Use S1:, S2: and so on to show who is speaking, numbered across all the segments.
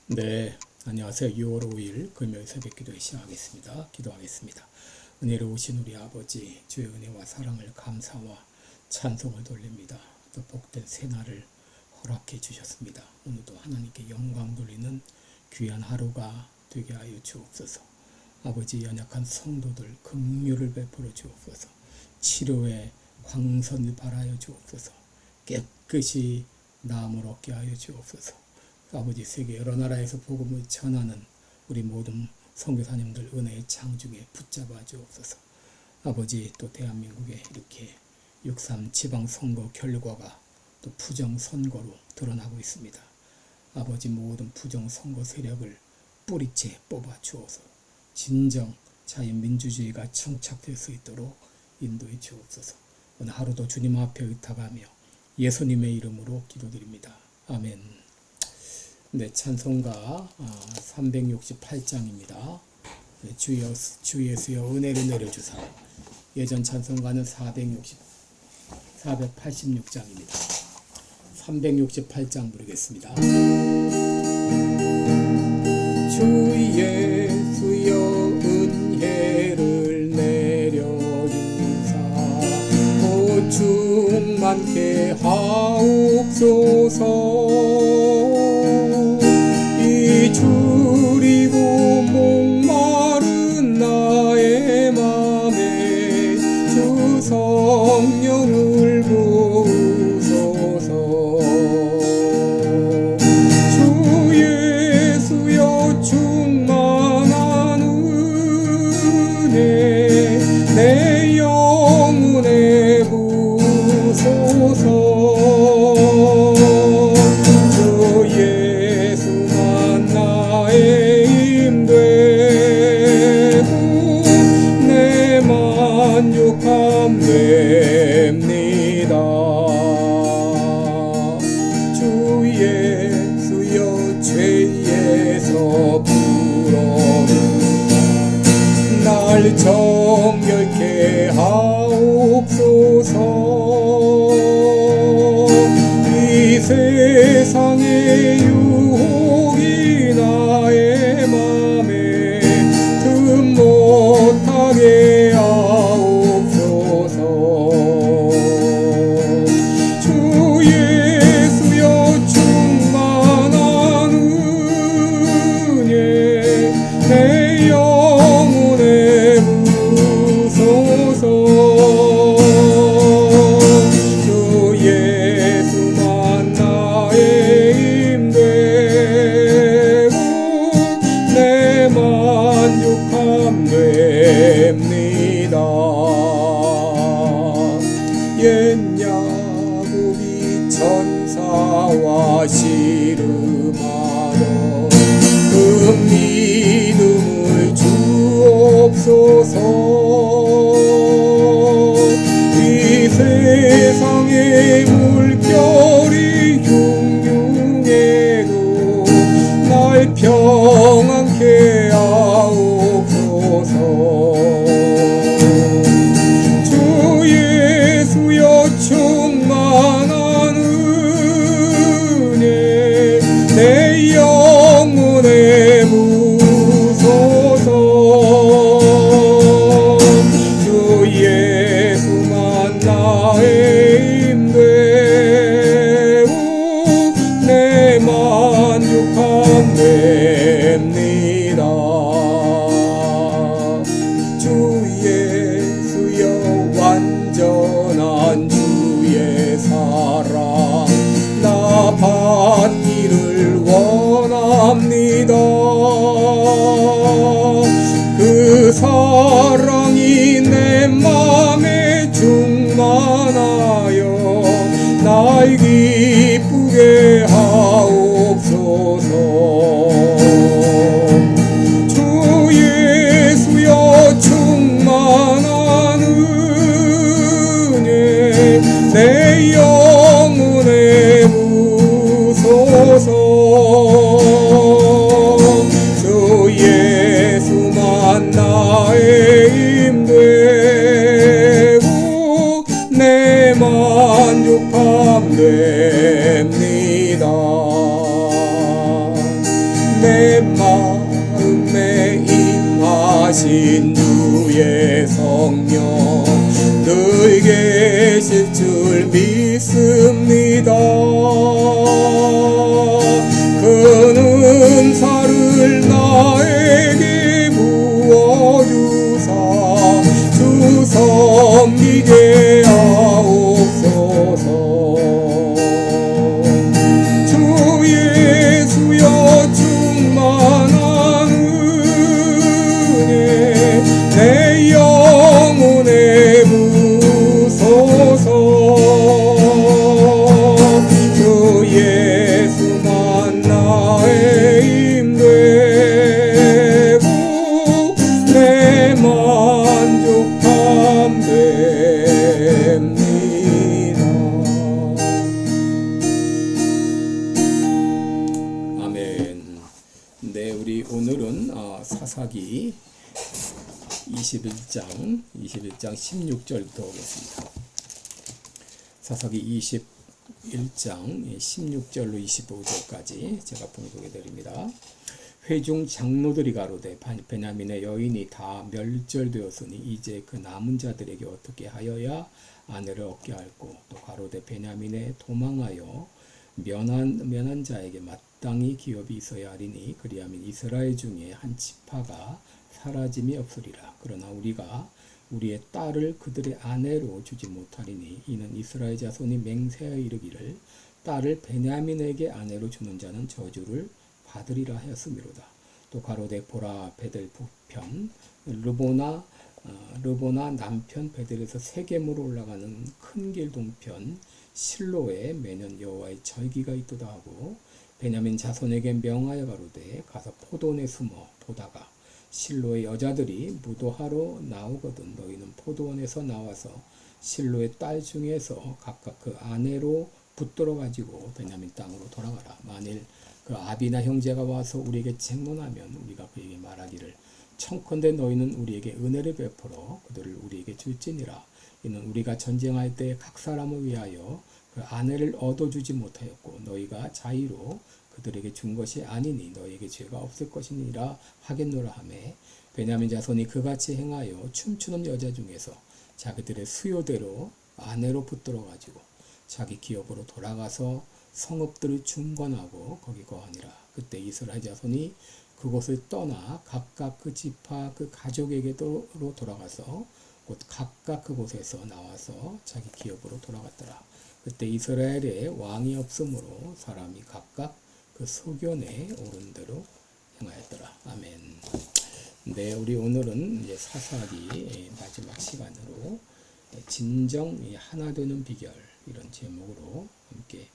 S1: 네, 안녕하세요. 6월 5일 금요일 새벽 기도회 시작하겠습니다. 기도하겠습니다. 은혜로우신 우리 아버지, 주의 은혜와 사랑을 감사와 찬송을 돌립니다. 또 복된 새날을 허락해 주셨습니다. 오늘도 하나님께 영광 돌리는 귀한 하루가 되게 하여 주옵소서. 아버지, 연약한 성도들 긍휼을 베풀어 주옵소서. 치료의 광선을 발하여 주옵소서. 깨끗이 나음을 얻게 하여 주옵소서. 아버지, 세계 여러 나라에서 복음을 전하는 우리 모든 선교사님들 은혜의 창중에 붙잡아 주옵소서. 아버지, 또 대한민국에 이렇게 6.3 지방선거 결과가 또 부정선거로 드러나고 있습니다. 아버지, 모든 부정선거 세력을 뿌리째 뽑아 주어서 진정 자유민주주의가 정착될 수 있도록 인도해 주옵소서. 오늘 하루도 주님 앞에 의탁하며 예수님의 이름으로 기도드립니다. 아멘. 네, 찬송가 368장입니다. 주 예수여 은혜를 내려주사. 예전 찬송가는 486장입니다. 368장 부르겠습니다. 주 예수여 은혜를 내려주사 보충 많게 하옵소서. 줄이고 목마른 나의 맘에 주 성령을 부으소서. 주 예수여 충만한 은혜 내 영혼에 부으소서. 됩니다. 주 예수여 죄에서 풀어주사 날 정결케 하옵소서. 이 세상의 유혹이 나의 맘에 틈 못하게 됩니다. 옛 야곱이 천사와 씨름하러 그 믿음을 주옵소서. 이 세상의 물결이 흉흉해도 날 평안케 하옵소서. 주 예수여 충만한 은혜 내 영혼에 부으소서. 주 예수만 나의 힘되고 내 만족함 됩니다. 완전한 주의 사랑 나 받기를 원합니다. 그 사랑이 내 맘에 충만하여 날 기쁘게 하옵소서. 하신 주의 성령 늘 계실 줄 믿습니다. 그 은사를 나에게 부어주사 주 섬기게 하옵소서. 주 예수여 충만한 은혜 내 영혼에 부소서. 주 예수만 나의 힘되고 내 만족함 됩니다. 아멘. 네, 우리 오늘은 사사기 21장 16절부터 오겠습니다. 사사기 21장 16절로 25절까지 제가 봉독해 드립니다. 회중 장로들이 가로되 베냐민의 여인이 다 멸절되었으니 이제 그 남은 자들에게 어떻게 하여야 아내를 얻게 할꼬. 또 가로되 베냐민에 도망하여 면한 자에게 마땅히 기업이 있어야 하리니 그리하면 이스라엘 중에 한 지파가 사라짐이 없으리라. 그러나 우리가 우리의 딸을 그들의 아내로 주지 못하리니 이는 이스라엘 자손이 맹세하여 이르기를 딸을 베냐민에게 아내로 주는 자는 저주를 받으리라 하였음이로다. 또 가로되 보라 베델 북편 르보나 남편 베델에서 세겜으로 올라가는 큰 길 동편 실로에 매년 여호와의 절기가 있도다 하고 베냐민 자손에게 명하여 가로되 가서 포도원에 숨어 보다가 실로의 여자들이 무도하러 나오거든 너희는 포도원에서 나와서 실로의 딸 중에서 각각 그 아내로 붙들어 가지고 베냐민 땅으로 돌아가라. 만일 그 아비나 형제가 와서 우리에게 쟁론하면 우리가 그에게 말하기를 청컨대 너희는 우리에게 은혜를 베풀어 그들을 우리에게 줄지니라. 이는 우리가 전쟁할 때 각 사람을 위하여 그 아내를 얻어주지 못하였고 너희가 자의로 그들에게 준 것이 아니니 너희에게 죄가 없을 것이니라 하겠노라 하매 베냐민 자손이 그같이 행하여 춤추는 여자 중에서 자기들의 수요대로 아내로 붙들어 가지고 자기 기업으로 돌아가서 성읍들을 중건하고 거기 거하니라. 그때 이스라엘 자손이 그곳을 떠나 각각 그 지파 그 가족에게로 돌아가서 곧 각각 그곳에서 나와서 자기 기업으로 돌아갔더라. 그때 이스라엘에 왕이 없으므로 사람이 각각 그 소견에 오른 대로 행하였더라. 아멘. 네, 우리 오늘은 이제 사사기 마지막 시간으로 진정 하나 되는 비결 이런 제목으로 함께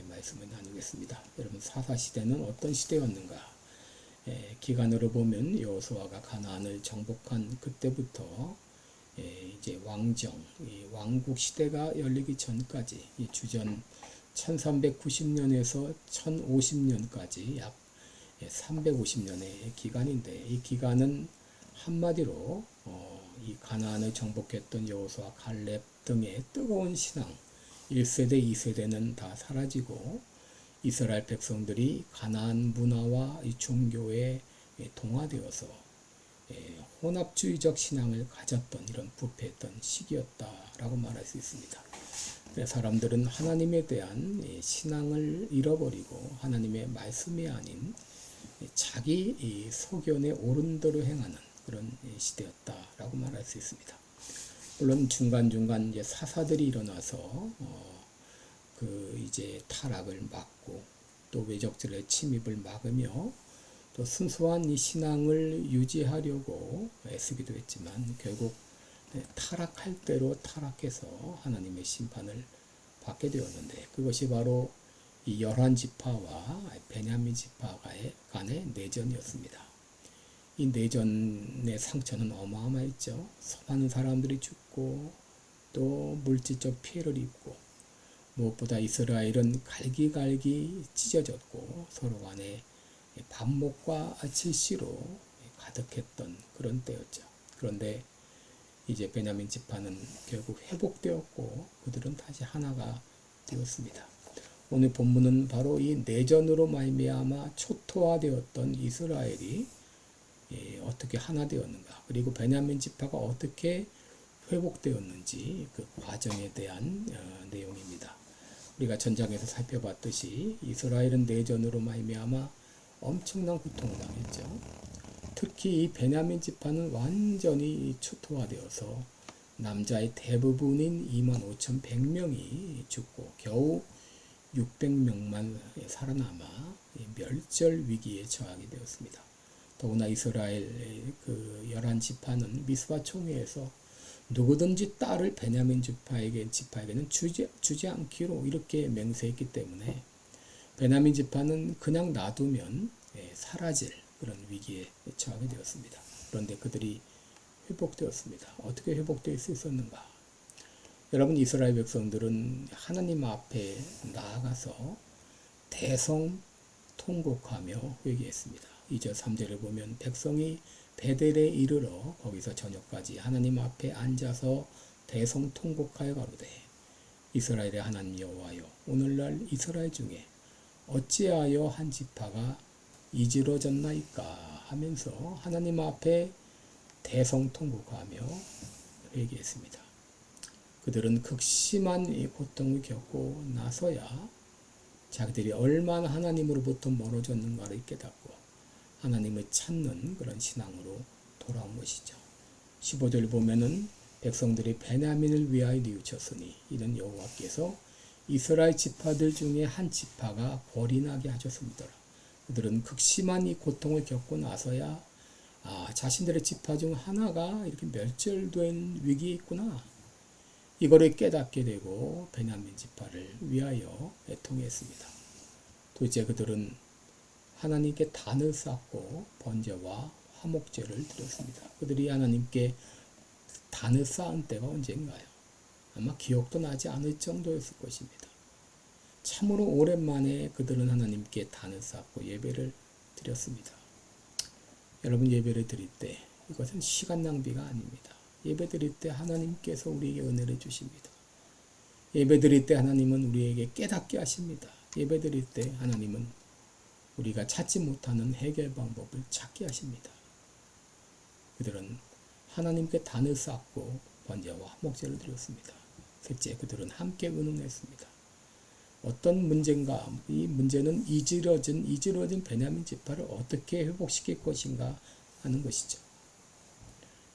S1: 말씀을 나누겠습니다. 여러분 사사 시대는 어떤 시대였는가? 기간으로 보면 여호수아가 가나안을 정복한 그때부터 이제 왕국 시대가 열리기 전까지 주전 1390년에서 1050년까지 약 350년의 기간인데 이 기간은 한마디로 이 가나안을 정복했던 여호수아 갈렙 등의 뜨거운 신앙 1세대 2세대는 다 사라지고 이스라엘 백성들이 가나안 문화와 이 종교에 동화되어서 혼합주의적 신앙을 가졌던 이런 부패했던 시기였다라고 말할 수 있습니다. 사람들은 하나님에 대한 신앙을 잃어버리고 하나님의 말씀이 아닌 자기 소견에 옳은 대로 행하는 그런 시대였다라고 말할 수 있습니다. 물론 중간중간 이제 사사들이 일어나서 그 이제 타락을 막고 또 외적들의 침입을 막으며 또 순수한 이 신앙을 유지하려고 애쓰기도 했지만 결국 타락할 대로 타락해서 하나님의 심판을 받게 되었는데 그것이 바로 이 11지파와 베냐민 지파 간의 내전이었습니다. 이 내전의 상처는 어마어마했죠. 수많은 사람들이 죽고 또 물질적 피해를 입고 무엇보다 이스라엘은 갈기갈기 찢어졌고 서로 간에 반목과 질시로 가득했던 그런 때였죠. 그런데 이제 베냐민 지파는 결국 회복되었고 그들은 다시 하나가 되었습니다. 오늘 본문은 바로 이 내전으로 말미암아 초토화되었던 이스라엘이 어떻게 하나 되었는가, 그리고 베냐민 지파가 어떻게 회복되었는지 그 과정에 대한 내용입니다. 우리가 전장에서 살펴봤듯이 이스라엘은 내전으로 말미암아 엄청난 고통을 당했죠. 특히 이 베냐민 지파는 완전히 초토화되어서 남자의 대부분인 25,100명이 죽고 겨우 600명만 살아남아 멸절 위기에 처하게 되었습니다. 더구나 이스라엘 그 11지파는 미스바 총회에서 누구든지 딸을 베냐민 지파에게는 주지 않기로 이렇게 맹세했기 때문에 베냐민 지파는 그냥 놔두면 사라질 그런 위기에 처하게 되었습니다. 그런데 그들이 회복되었습니다. 어떻게 회복될 수 있었는가? 여러분, 이스라엘 백성들은 하나님 앞에 나아가서 대성 통곡하며 회개했습니다. 2절 3절을 보면 백성이 베델에 이르러 거기서 저녁까지 하나님 앞에 앉아서 대성 통곡하여 가로되 이스라엘의 하나님 여호와여, 오늘날 이스라엘 중에 어찌하여 한 지파가 이지러졌나이까 하면서 하나님 앞에 대성 통곡하며 회개했습니다. 그들은 극심한 고통을 겪고 나서야 자기들이 얼마나 하나님으로부터 멀어졌는가를 깨닫고 하나님을 찾는 그런 신앙으로 돌아온 것이죠. 15절 보면은 백성들이 베냐민을 위하여 뉘우쳤으니 이는 여호와께서 이스라엘 지파들 중에 한 지파가 벌이 나게 하셨습니다. 그들은 극심한 이 고통을 겪고 나서야 자신들의 지파 중 하나가 이렇게 멸절된 위기에 있구나, 이거를 깨닫게 되고 베냐민 지파를 위하여 애통했습니다. 도대체 그들은 하나님께 단을 쌓고 번제와 화목제를 드렸습니다. 그들이 하나님께 단을 쌓은 때가 언젠가요? 아마 기억도 나지 않을 정도였을 것입니다. 참으로 오랜만에 그들은 하나님께 단을 쌓고 예배를 드렸습니다. 여러분, 예배를 드릴 때 이것은 시간 낭비가 아닙니다. 예배 드릴 때 하나님께서 우리에게 은혜를 주십니다. 예배 드릴 때 하나님은 우리에게 깨닫게 하십니다. 예배 드릴 때 하나님은 우리가 찾지 못하는 해결 방법을 찾게 하십니다. 그들은 하나님께 단을 쌓고 번제와 화목제를 드렸습니다. 셋째, 그들은 함께 의논했습니다. 어떤 문제인가? 이 문제는 이지러진 베냐민 지파를 어떻게 회복시킬 것인가 하는 것이죠.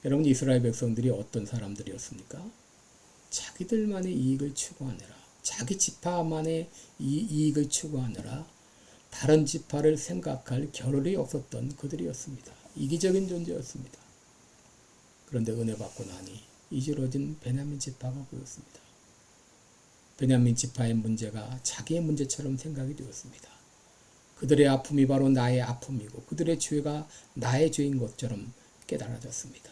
S1: 여러분, 이스라엘 백성들이 어떤 사람들이었습니까? 자기들만의 이익을 추구하느라, 자기 지파만의 이익을 추구하느라 다른 지파를 생각할 겨를이 없었던 그들이었습니다. 이기적인 존재였습니다. 그런데 은혜 받고 나니 이지러진 베냐민 지파가 보였습니다. 베냐민 지파의 문제가 자기의 문제처럼 생각이 되었습니다. 그들의 아픔이 바로 나의 아픔이고 그들의 죄가 나의 죄인 것처럼 깨달아졌습니다.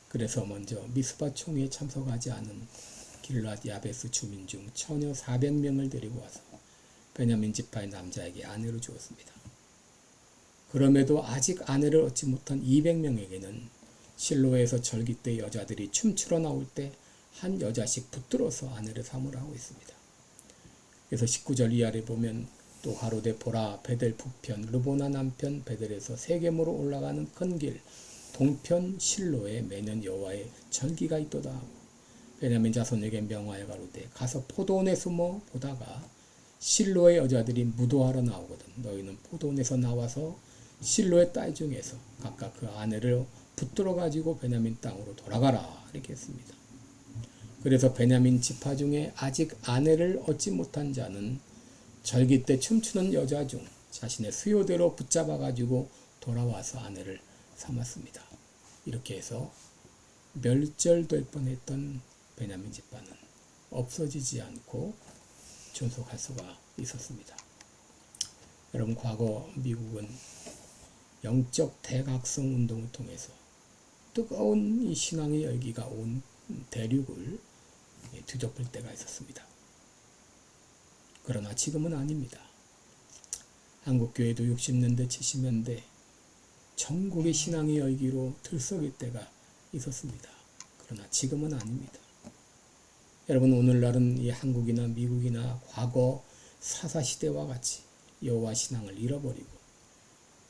S1: 그래서 먼저 미스바 총회에 참석하지 않은 길랏 야베스 주민 중 처녀 400명을 데리고 와서 베냐민 지파의 남자에게 아내로 주었습니다. 그럼에도 아직 아내를 얻지 못한 200명에게는 실로에서 절기 때 여자들이 춤추러 나올 때 한 여자씩 붙들어서 아내를 삼으라고 했습니다. 그래서 19절 이하를 보면 또 가로되 보라, 베델 북편 르보나 남편 베델에서 세겜으로 올라가는 큰 길 동편 실로에 매년 여호와의 절기가 있도다 하고 베냐민 자손에게 명하여 가로되 가서 포도원에 숨어 보다가 실로의 여자들이 무도하러 나오거든 너희는 포도원에서 나와서 실로의 딸 중에서 각각 그 아내를 붙들어 가지고 베냐민 땅으로 돌아가라, 이렇게 했습니다. 그래서 베냐민 지파 중에 아직 아내를 얻지 못한 자는 절기 때 춤추는 여자 중 자신의 수요대로 붙잡아 가지고 돌아와서 아내를 삼았습니다. 이렇게 해서 멸절될 뻔했던 베냐민 지파는 없어지지 않고 존속할 수가 있었습니다. 여러분, 과거 미국은 영적 대각성 운동을 통해서 뜨거운 이 신앙의 열기가 온 대륙을 뒤덮을 때가 있었습니다. 그러나 지금은 아닙니다. 한국교회도 60년대, 70년대 전국의 신앙의 열기로 들썩일 때가 있었습니다. 그러나 지금은 아닙니다. 여러분, 오늘날은 이 한국이나 미국이나 과거 사사시대와 같이 여호와 신앙을 잃어버리고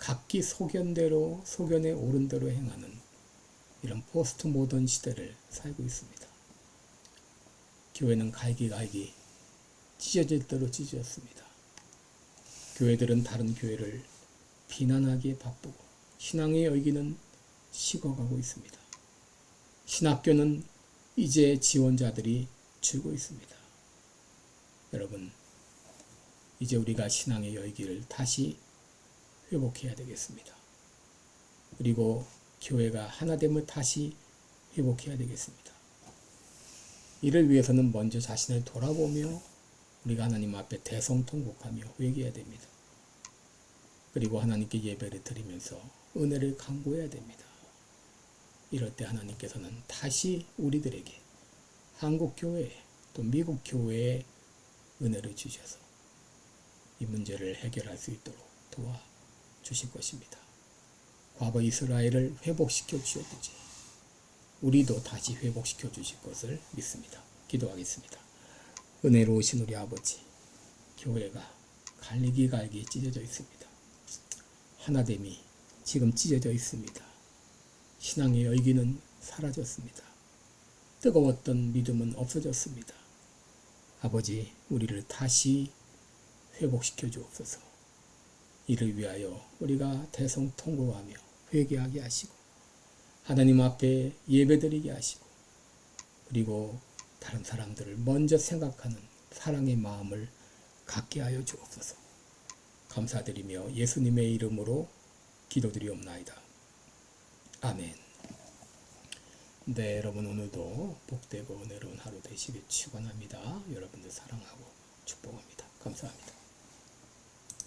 S1: 각기 소견에 옳은 대로 행하는 이런 포스트 모던 시대를 살고 있습니다. 교회는 갈기갈기 찢어질 대로 찢어졌습니다. 교회들은 다른 교회를 비난하기에 바쁘고 신앙의 열기는 식어가고 있습니다. 신학교는 이제 지원자들이 줄고 있습니다. 여러분, 이제 우리가 신앙의 열기를 다시 회복해야 되겠습니다. 그리고 교회가 하나됨을 다시 회복해야 되겠습니다. 이를 위해서는 먼저 자신을 돌아보며 우리가 하나님 앞에 대성통곡하며 회개해야 됩니다. 그리고 하나님께 예배를 드리면서 은혜를 간구해야 됩니다. 이럴 때 하나님께서는 다시 우리들에게 한국 교회 또 미국 교회에 은혜를 주셔서 이 문제를 해결할 수 있도록 도와주실 것입니다. 과거 이스라엘을 회복시켜 주셨듯이 우리도 다시 회복시켜 주실 것을 믿습니다. 기도하겠습니다. 은혜로우신 우리 아버지, 교회가 갈기갈기 찢어져 있습니다. 하나됨이 지금 찢어져 있습니다. 신앙의 열기는 사라졌습니다. 뜨거웠던 믿음은 없어졌습니다. 아버지, 우리를 다시 회복시켜 주옵소서. 이를 위하여 우리가 대성통곡하며 회개하게 하시고 하나님 앞에 예배드리게 하시고 그리고 다른 사람들을 먼저 생각하는 사랑의 마음을 갖게 하여 주옵소서. 감사드리며 예수님의 이름으로 기도드리옵나이다. 아멘. 네, 여러분 오늘도 복되고 은혜로운 하루 되시길 축원합니다. 여러분들 사랑하고 축복합니다. 감사합니다.